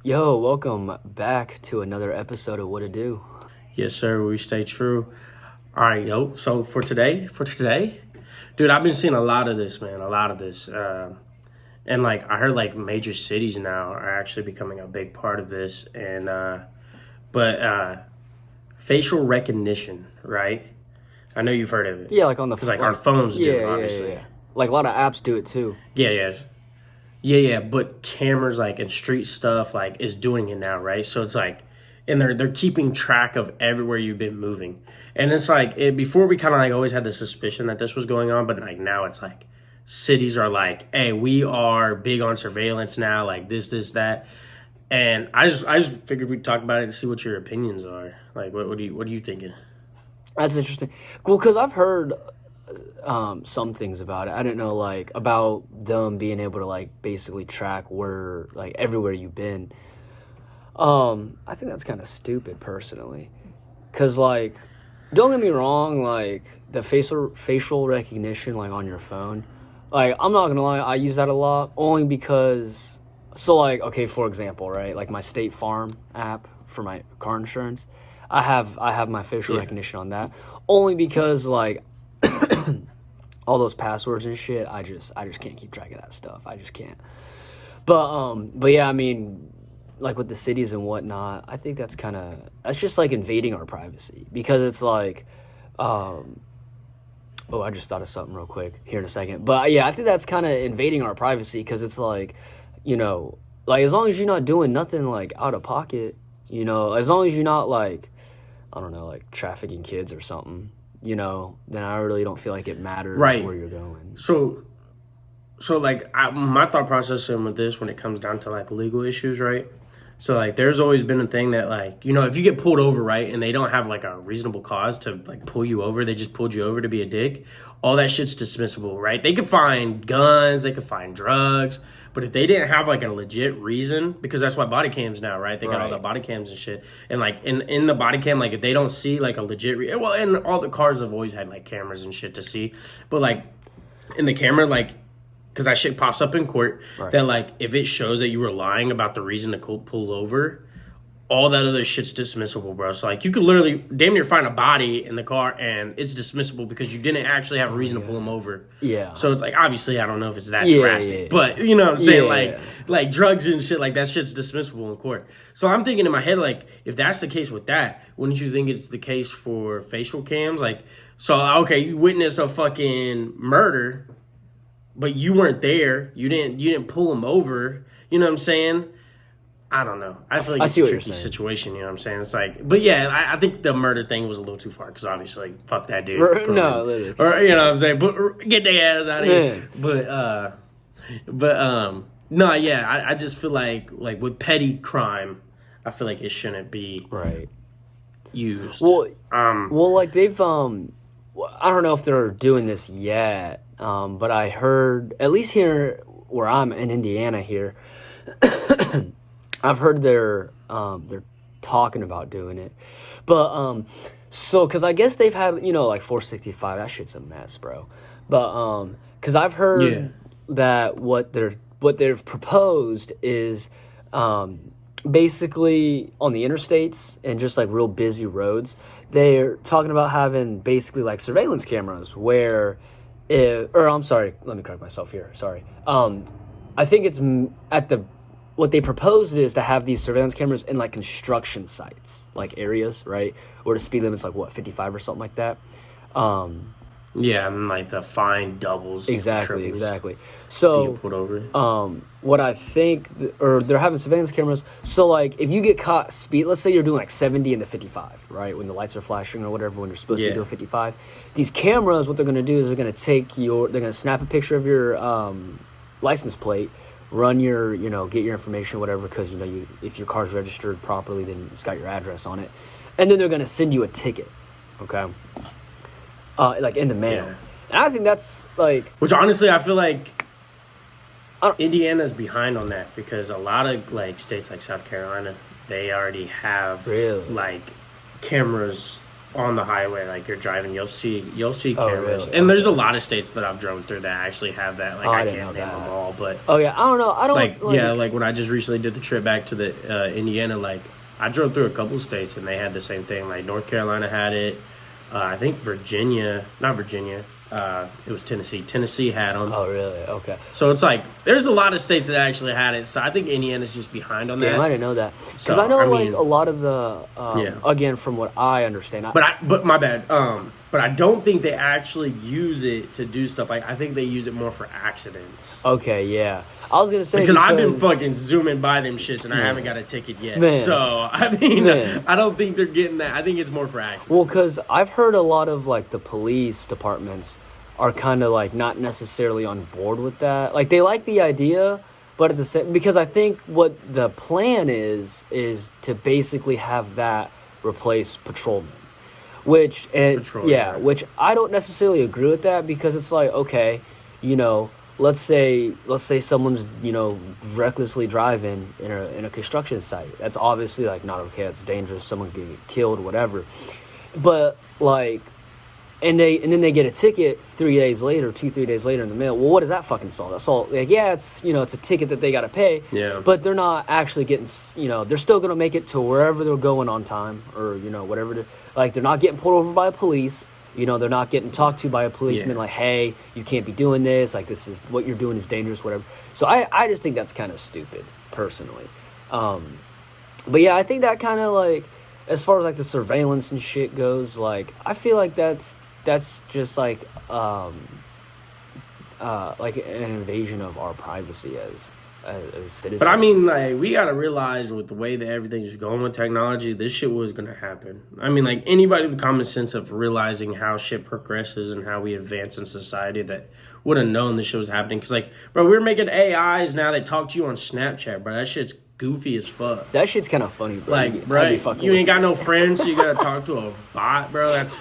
Yo, welcome back to another episode of Whatado. Yes, sir. We stay true. All right, yo. So for today, dude, I've been seeing a lot of this, man. A lot of this, and like I heard, like major cities now are actually becoming a big part of this, and but facial recognition, right? I know you've heard of it Yeah, like on the because like our phones yeah, do, yeah, yeah, obviously. yeah. Like a lot of apps do it too. Yeah, yeah. Yeah. But cameras like and street stuff like is doing it now, right? So it's like, and they're keeping track of everywhere you've been moving, and it's like before we kind of like always had the suspicion that this was going on, but like now it's like cities are like, hey, we are big on surveillance now, like this that, and I just figured we'd talk about it to see what your opinions are. Like, what are you thinking? That's interesting. Cool, because I've heard some things about it. I didn't know like about them being able to like basically track where like everywhere you've been. I think that's kind of stupid personally, because like don't get me wrong, like the facial recognition like on your phone, like I'm not gonna lie, I use that a lot only because so like okay, for example, right, like my State Farm app for my car insurance, I have my facial Yeah. recognition on that only because like all those passwords and shit, I just can't keep track of that stuff. I just can't. But yeah, I mean, like with the cities and whatnot, I think that's just like invading our privacy because it's like, um, oh, I just thought of something real quick here in a second. But yeah, I think that's kind of invading our privacy because it's like, you know, like as long as you're not doing nothing like out of pocket, as long as you're not like, I don't know, like trafficking kids or something, then I really don't feel like it matters Right. where you're going. So like my thought process with this when it comes down to like legal issues, right? So like there's always been a thing that like, if you get pulled over, right, and they don't have like a reasonable cause to like pull you over, they just pulled you over to be a dick, all that shit's dismissible, right? They could find guns, they could find drugs, but if they didn't have like a legit reason, because that's why body cams now, right? They got all the Right. body cams and shit. And like in the body cam, like if they don't see like a legit well, and all the cars have always had like cameras and shit to see. But like in the camera, like because that shit pops up in court, Right. that like if it shows that you were lying about the reason to pull over, all that other shit's dismissible, bro. So like you could literally damn near find a body in the car and it's dismissible because you didn't actually have a reason to pull them over. Yeah. So it's like obviously I don't know if it's that Yeah, drastic, yeah, but you know what I'm saying, yeah. like drugs and shit like that shit's dismissible in court. So I'm thinking in my head like if that's the case with that, wouldn't you think it's the case for facial cams? Like so okay, you witness a fucking murder, but you weren't there. You didn't pull him over. You know what I'm saying? I don't know. I feel like I it's see a what you're tricky saying. situation. You know what I'm saying? It's like, but yeah, I think the murder thing was a little too far because obviously, fuck that dude. No, literally. Or you know what I'm saying? But get their ass out of Yeah. here. But no, yeah, I just feel like with petty crime, I feel like it shouldn't be Right. used. Well, Um, well, like they've I don't know if they're doing this yet, but I heard at least here where I'm in Indiana here, I've heard they're talking about doing it, but so because I guess they've had like 465, that shit's a mess, bro. But because I've heard yeah, that what they've proposed is basically on the interstates and just like real busy roads, they're talking about having basically like surveillance cameras where or I'm sorry, let me correct myself here, sorry. I think it's at the what they proposed is to have these surveillance cameras in like construction sites, like areas, right, where the speed limit's like what, 55 or something like that. yeah, and like the fine doubles, Exactly, triples, exactly. to get So pulled over. what I think, or they're having surveillance cameras. So, like, if you get caught speed, let's say you're doing like 70 in the 55, right? When the lights are flashing or whatever, when you're supposed to be Yeah. doing 55, these cameras, what they're going to do is they're going to snap a picture of your license plate, run your, get your information, whatever, because, if your car's registered properly, then it's got your address on it. And then they're going to send you a ticket, okay? Like in the mail. Yeah. And I think that's like, Which honestly, I feel like I don't- Indiana's behind on that because a lot of like states like South Carolina, they already have Really? like cameras on the highway, like you're driving, you'll see Oh, cameras, really? and there's a lot of states that I've drove through that actually have that. Like I I didn't know can't name them that. all, but Oh yeah, I don't know. I like don't yeah, like when I just recently did the trip back to the Indiana, like I drove through a couple states and they had the same thing. Like North Carolina had it. I think Virginia, not Virginia. It was Tennessee. Tennessee had them. Oh really? Okay. So it's like there's a lot of states that actually had it. So I think Indiana's just behind on that. Damn, I didn't know that. Because So I know I like mean, a lot of the yeah. again from what I understand. But my bad. But I don't think they actually use it to do stuff. Like I think they use it more for accidents. Okay, yeah. I was gonna say Because I've been fucking zooming by them shits and I haven't got a ticket yet. Man. So I mean, Man. I don't think they're getting that. I think it's more for accidents. Well, because I've heard a lot of like the police departments are kind of like not necessarily on board with that. Like they like the idea, but at the same, because I think what the plan is to basically have that replace patrolmen, which Yeah. which I don't necessarily agree with that, because it's like, okay, you know, let's say someone's, you know, recklessly driving in a construction site. That's obviously like not okay. That's dangerous. Someone could get killed, whatever. But like, and then they get a ticket 3 days later, 2-3 days later in the mail. Well, what does that fucking solve? That's all. Like, yeah, it's, you know, it's a ticket that they got to pay. Yeah. But they're not actually getting, you know, they're still gonna make it to wherever they're going on time, or you know, whatever. Like they're not getting pulled over by a police. You know, they're not getting talked to by a policeman. Yeah. Like, hey, you can't be doing this. Like, this is what you're doing is dangerous, whatever. So I just think that's kind of stupid, personally. But yeah, I think that kind of like, as far as like the surveillance and shit goes, like I feel like that's just like an invasion of our privacy as citizens. But I mean, like, we gotta realize with the way that everything's going with technology, this shit was gonna happen. I mean, like, anybody with common sense of realizing how shit progresses and how we advance in society that would have known this shit was happening. Because, like, bro, we're making AIs now that talk to you on Snapchat, bro. That shit's goofy as fuck. That shit's kind of funny, bro. Like, bro, you ain't got no friends, so you gotta talk to a bot, bro. That's...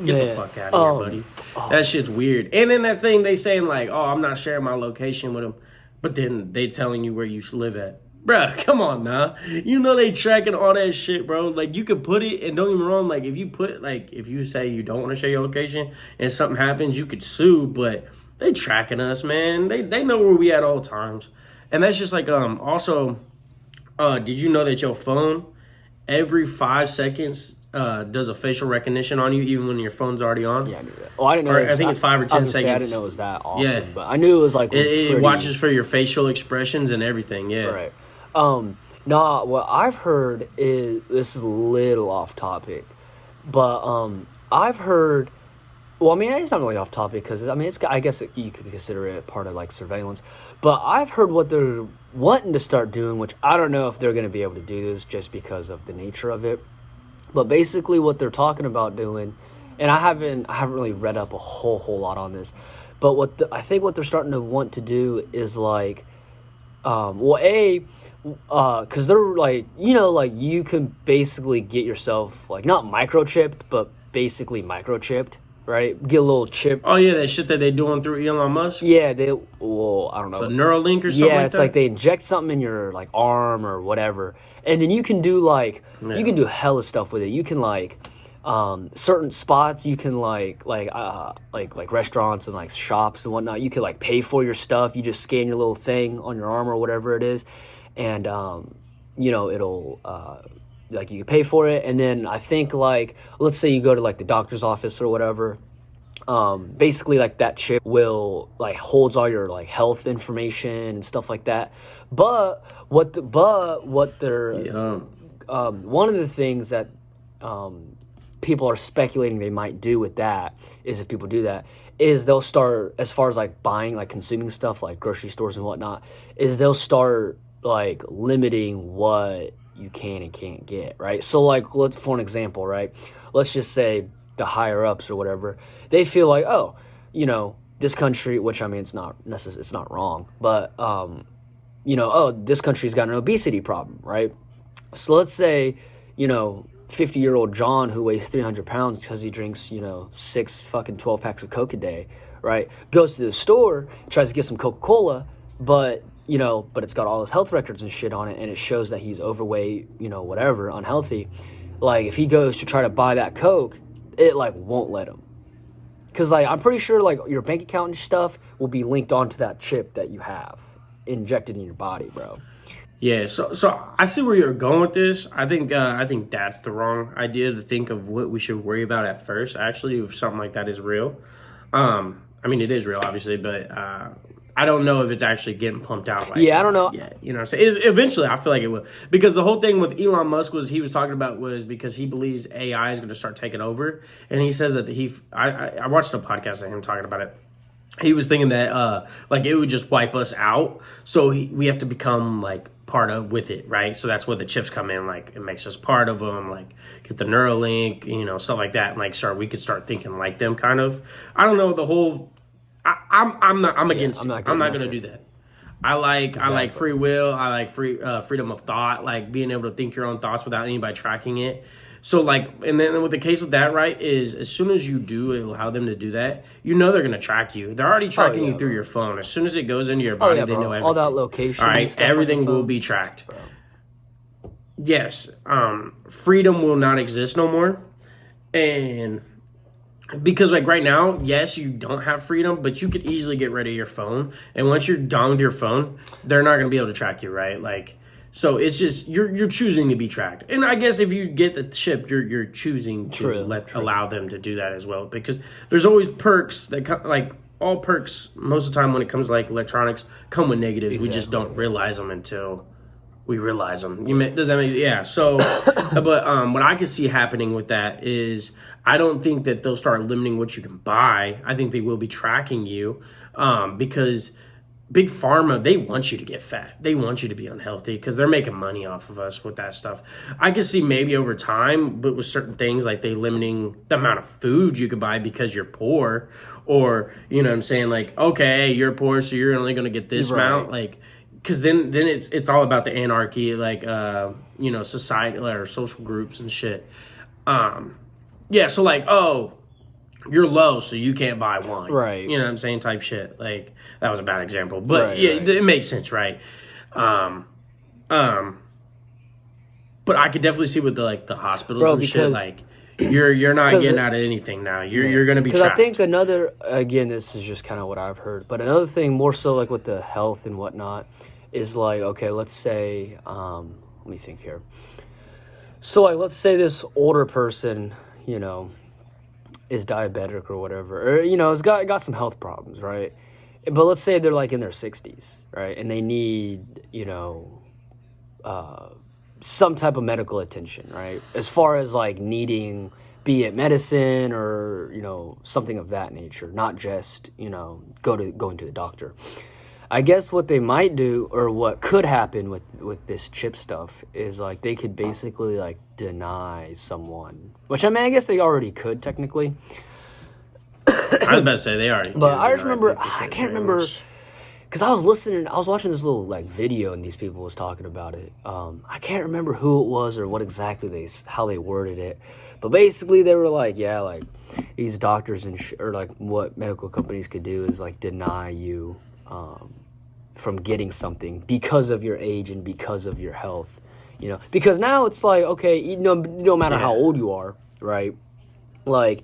Get the fuck out of here, buddy. That shit's weird. And then that thing they saying like, oh, I'm not sharing my location with them. But then they telling you where you live at. Bruh, come on now. You know they tracking all that shit, bro. Like, you could put it, and don't get me wrong, like, if you say you don't want to share your location and something happens, you could sue, but they tracking us, man. They know where we at all times. And that's just like, also, did you know that your phone, every 5 seconds, does a facial recognition on you even when your phone's already on? Yeah, I knew that. Oh, I didn't know. I think it's 5 or 10 seconds. I didn't know it was that often. Yeah, but I knew it was like it watches for your facial expressions and everything. Yeah, right. Nah, what I've heard is, this is a little off topic, but I've heard. Well, I mean, it's not really off topic because I mean, I guess you could consider it part of like surveillance. But I've heard what they're wanting to start doing, which I don't know if they're going to be able to do this just because of the nature of it. But basically what they're talking about doing, and I haven't really read up a whole lot on this, but I think what they're starting to want to do is like, because they're like, you know, like you can basically get yourself like not microchipped, but basically microchipped, right? Get a little chip. Oh yeah, that shit that they doing through Elon Musk. Yeah, well, I don't know. The Neuralink or something. Yeah, it's like they inject something in your like arm or whatever, and then you can do like you can do hella stuff with it. You can like certain spots. You can like restaurants and like shops and whatnot. You can like pay for your stuff. You just scan your little thing on your arm or whatever it is, and you know it'll. Like you can pay for it, and then I think like let's say you go to like the doctor's office or whatever, basically like that chip will like holds all your like health information and stuff like that. But what they're one of the things that people are speculating they might do with that is, if people do that, is they'll start, as far as like buying, like consuming stuff like grocery stores and whatnot, is they'll start like limiting what you can and can't get, right? So like, for an example, right, let's just say the higher ups or whatever, they feel like, oh, you know, this country, which I mean it's not wrong, but you know, oh, this country's got an obesity problem, right? So let's say, you know, 50-year-old John who weighs 300 pounds because he drinks, you know, 12 packs of Coke a day, right, goes to the store, tries to get some Coca-Cola, but you know, but it's got all his health records and shit on it, and it shows that he's overweight, you know, whatever, unhealthy. like if he goes to try to buy that Coke, it like won't let him. Cause like I'm pretty sure like your bank account and stuff will be linked onto that chip that you have injected in your body, bro. Yeah, so I see where you're going with this. I think that's the wrong idea to think of what we should worry about at first. Actually, if something like that is real, I mean it is real, obviously, but I don't know if it's actually getting pumped out. Like, Yeah, I don't know. Yeah, you know what I'm saying. Eventually, I feel like it will, because the whole thing with Elon Musk he was talking about was because he believes AI is going to start taking over, and he says that I watched a podcast of him talking about it. He was thinking that like it would just wipe us out, so we have to become like part of with it, right? So that's where the chips come in, like it makes us part of them, like get the Neuralink, stuff like that, and like we could start thinking like them, kind of. I don't know the whole. I'm against. I'm not gonna do that. I like free will. I like freedom of thought, like being able to think your own thoughts without anybody tracking it. So like, and then with the case with that, right, is as soon as you do allow them to do that, they're gonna track you. They're already tracking you through your phone. As soon as it goes into your body, they know everything. All that location. All right, everything will be tracked. Yes, freedom will not exist no more, and because like right now, yes, you don't have freedom, but you could easily get rid of your phone. And once you're done with your phone, they're not gonna be able to track you, right? Like. So it's just you're choosing to be tracked, and I guess if you get the chip, you're choosing to allow them to do that as well, because there's always perks that come, like all perks most of the time when it comes to like electronics come with negatives. Exactly. We just don't realize them until we realize them. Does that make So, but what I can see happening with that is I don't think that they'll start limiting what you can buy. I think they will be tracking you because. Big Pharma, they want you to get fat. They want you to be unhealthy because they're making money off of us with that stuff. I can see maybe over time, but with certain things like they limiting the amount of food you could buy because you're poor, or you know what I'm saying, like, okay, you're poor, so you're only going to get this amount, like, because then it's all about the anarchy, like society or social groups and shit. Yeah, so like, oh, you're low, so you can't buy wine. Right. You know what I'm saying? Type shit. Like, that was a bad example. But, it makes sense, right? But I could definitely see with the hospitals and shit, like, you're not getting out of anything now. You're going to be trapped. Because I think another, again, this is just kind of what I've heard, but another thing more so, like, with the health and whatnot is, like, okay, let's say, let me think here. So, like, let's say this older person, is diabetic or whatever, or has got some health problems, right? But let's say they're like in their 60s, right, and they need some type of medical attention, right? As far as like needing, be it medicine or something of that nature, not just going to the doctor. I guess what they might do, or what could happen with this chip stuff, is like they could basically like deny someone, which I guess they already could technically. I was about to say they already. But I just remember, I can't remember, because I was watching this little like video and these people was talking about it. I can't remember who it was or what exactly how they worded it, but basically they were like, yeah, like these doctors or like what medical companies could do is like deny you from getting something because of your age and because of your health, because now it's like, okay, no matter how old you are, right? Like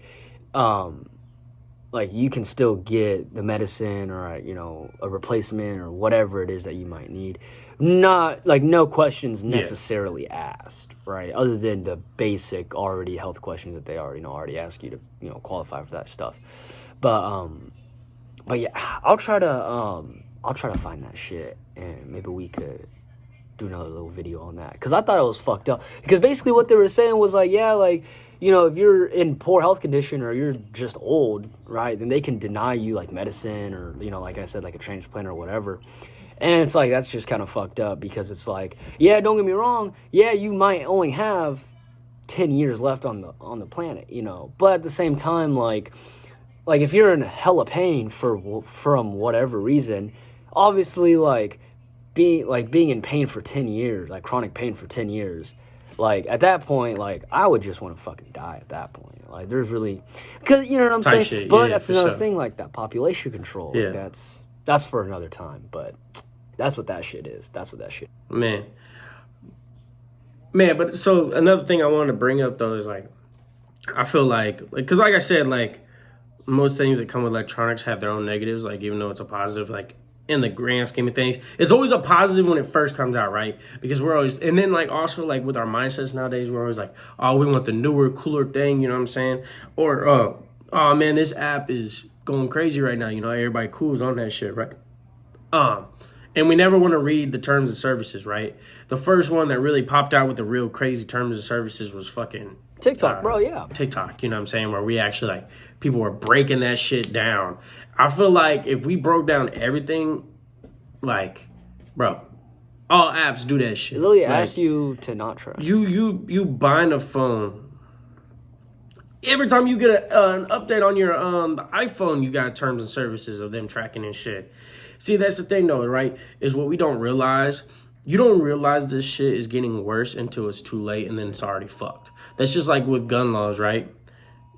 you can still get the medicine or a replacement or whatever it is that you might need, not like no questions necessarily asked, right? Other than the basic already health questions that they already ask you to qualify for that stuff. But yeah, I'll try to find that shit, and maybe we could do another little video on that, because I thought it was fucked up. Because basically what they were saying was like, yeah, like, if you're in poor health condition or you're just old, right, then they can deny you like medicine or, like I said, like a transplant or whatever. And it's like, that's just kind of fucked up, because it's like, yeah, don't get me wrong, yeah, you might only have 10 years left on the planet, but at the same time, like if you're in hella pain from whatever reason, obviously like being in pain for 10 years, like chronic pain for 10 years, like at that point, like I would just want to fucking die at that point. Like there's really, because you know what I'm saying. Shit. But that's another thing, like that population control. Yeah. Like, that's for another time. But that's what that shit is. That's what that shit. Man, Man, but so another thing I wanted to bring up though is like, I feel like, because like I said, like most things that come with electronics have their own negatives. Like even though it's a positive, like in the grand scheme of things, it's always a positive when it first comes out, right? Because we're always, and then like also like with our mindsets nowadays, we're always like, oh, we want the newer, cooler thing. You know what I'm saying? Or oh man, this app is going crazy right now. You know, everybody cool's on that shit, right? And we never want to read the terms of services, right? The first one that really popped out with the real crazy terms of services was fucking TikTok, bro. Yeah, TikTok. You know what I'm saying? Where we actually like people were breaking that shit down. I feel like if we broke down everything, like, bro, all apps do that shit. it literally like, asks you to not trust. You bind a phone. Every time you get an update on your the iPhone, you got terms and services of them tracking and shit. See, that's the thing though, right? Is what we don't realize. You don't realize this shit is getting worse until it's too late and then it's already fucked. That's just like with gun laws, right?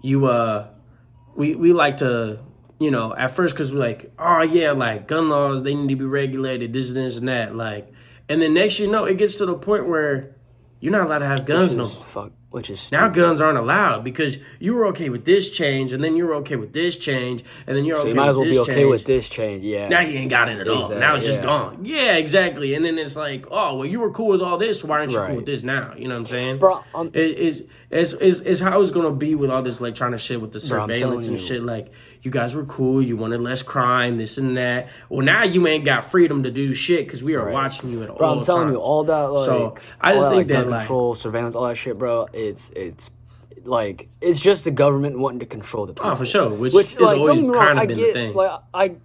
We like to, you know, at first because we're like, oh yeah, like gun laws, they need to be regulated, this and that, like, and then next you know, it gets to the point where you're not allowed to have guns no more. Which is now guns aren't allowed because you were okay with this change, and then you were okay with this change, and then you're okay with this change. So you might as well be okay with this change, yeah. Now you ain't got it at all. Now it's just gone. Yeah, exactly. And then it's like, oh, well, you were cool with all this. Why aren't you cool with this now? You know what I'm saying? Bro, it's how it's gonna be with all this electronic shit with the surveillance and shit. Like, you guys were cool. You wanted less crime, this and that. Well, now you ain't got freedom to do shit because we are watching you at all times. Bro, I'm telling you, all that, like, so I just think that, gun control, surveillance, all that shit, bro, it's like, it's just the government wanting to control the people. Oh, for sure. Which is like, always kind of been the thing. Like,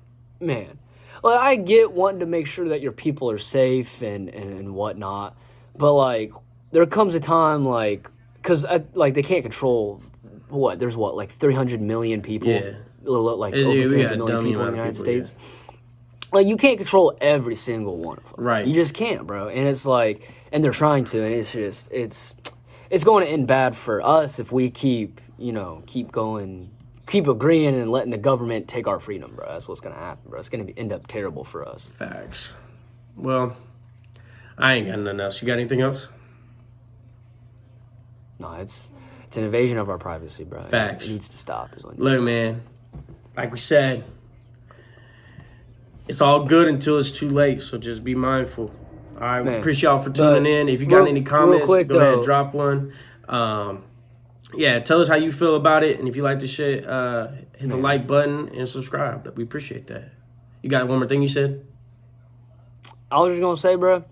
I get wanting to make sure that your people are safe and whatnot, but like, there comes a time, like, because like they can't control what? There's what, like 300 million people? Yeah. Like over 300 million people in the United States. Yeah. Like, you can't control every single one of them. Right. You just can't, bro. And it's like, and they're trying to, and it's just, it's going to end bad for us if we keep agreeing and letting the government take our freedom, bro. That's what's going to happen, bro. It's going to end up terrible for us. Facts. Well, I ain't got nothing else. You got anything else? No, it's an invasion of our privacy, bro. Facts. It needs to stop. Look, man, like we said, it's all good until it's too late, so just be mindful. All right, we appreciate y'all for tuning in. If you got any comments, go ahead and drop one. Yeah, tell us how you feel about it, and if you like the shit, hit the like button and subscribe. We appreciate that. You got one more thing you said? I was just gonna say, bro,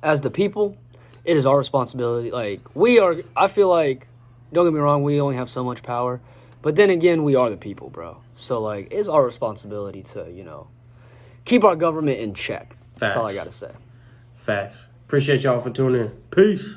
as the people, it is our responsibility. Like, I feel like, don't get me wrong, we only have so much power, but then again, we are the people, bro. So like, it's our responsibility to, keep our government in check. That's all I gotta say. Facts. Appreciate y'all for tuning in. Peace.